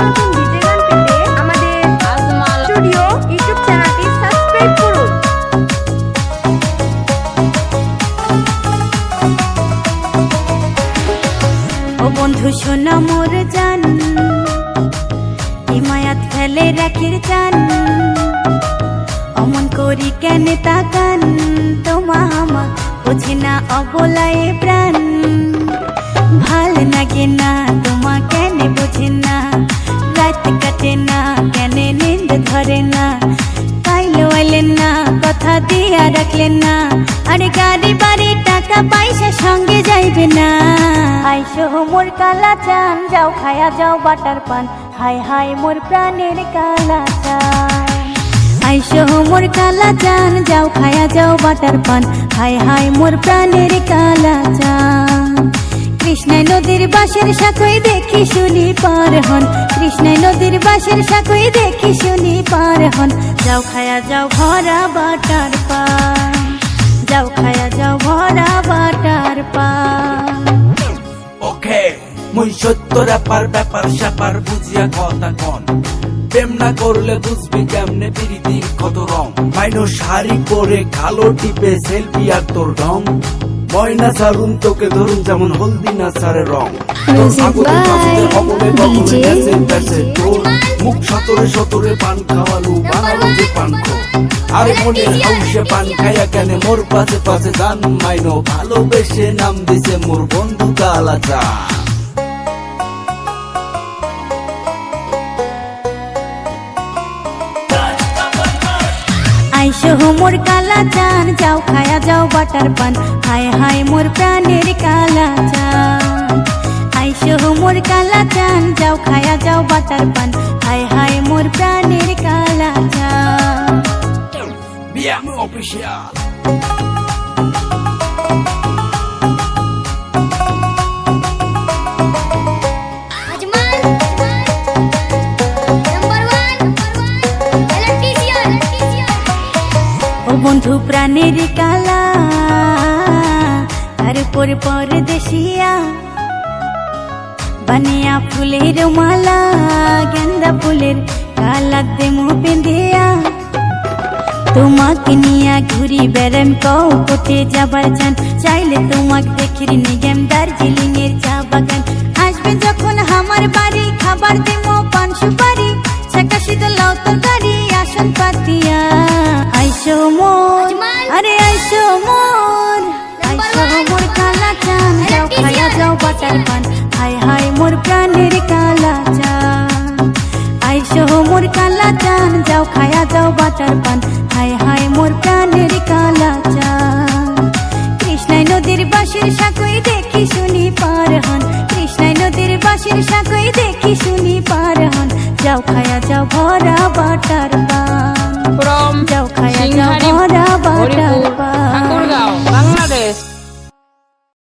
নতুন ডিজে গান পেতে আমাদের আজমাল স্টুডিও ইউটিউব চ্যানেলটি সাবস্ক্রাইব করুন। ও বন্ধু শোনা মোর জান, হিমায়াত ফেলে রাখির চান, অমন করি কেন তাকান, তোমা হামা বুঝি না অবলায় প্রাণ। ভাল লাগে না তোমা কেন বুঝে না, রাত কাটে না কেন নিন্দ ধরে না, কাইলো এলেন না কথা দিয়া রাখলেন না, আরে গাড়ি বাড়ি টাকা পয়সা সঙ্গে যাইবে না। আইসো মোর কালা চান, যাও খায়া যাও বাটার পান, হায় হায় মোর প্রাণের কালা চান। আইসো মোর কালা চান, যাও খায়া যাও বাটার পান, হায় হায় মোর প্রাণের কালা চান। কৃষ্ণাই নদীর বাঁশের সাঁকোয় দেখি শুনি পার হন, কৃষ্ণাই নদীর বাঁশের সাঁকোয় দেখি শুনি পার হন, যাও খায়া যাও ভরা বাটার পান, যাও খায়া যাও ভরা বাটার পান। ওকে মুই সত্য র্যাপার ব্যাপার স্যাপার বুঝিয়া কথা কন, প্রেম না করলে বুঝবি কেমনে প্রীতির কত রং। মাইনো শাড়ি পরে কালো টিপে সেলফি আর তোর ঢং, ময়না সারুন তোকে ধরুন যেমন হলদি না সারে রং। মুখ সতরে সতরে পান খাওয়ালু বানালো যে পান খো, আরে মনে হাউসে পান খাইয়া কেন মোর পাশে পাশে গান। মাইনো ভালোবেসে নাম দিছে মোর বন্ধু কালা চা। আইসো মোর কালা চান, যাও খায়া যাও বাটার পান, হায় হায় মোর প্রাণের কালা চান। আইসো মোর কালা চান, যাও খায়া যাও বাটার পান, হায় হায় মোর প্রাণের কালা চান। Bien official. ও বন্ধু প্রাণের কালা, আর পর পরদেশিয়া, বানিয়া ফুলের মালা, গেন্দা ফুলের কালা দেমু পেন্দিয়া, তোমাকে নিয়া ঘুরি বেড়াম কও কোটে যাবার চান, চাইলে তোমাকে দেখি নিগেম দার্জিলিং এর চা বাগান। আসবে যখন আমার বাড়ি খাবার দেবো পান সুপারি, ছাকা শীতল লাউ তরকারি আসন পাতিয়া। আইসো মোর, আরে আইসো মোর, আইসো মোর কালা চান, যাও খায়া যাও বাটার পান, হায় হায় মোর প্রাণের কালা চান। আইসো মোর কালা চান, যাও খায়া যাও বাটার পান, হায় হায় মোর প্রাণের কালা চান। কৃষ্ণাই নদীর বাঁশের সাঁকোয় দেখি শুনি পার হন, কৃষ্ণাই নদীর বাঁশের সাঁকোয় দেখি শুনি পার হন, যাও খায়া যাও ভরা বাটার পান, from যাও খায়া যাও Singhari, ভরা বাটার Horipur, পান। Thakurgaon, Bangladesh.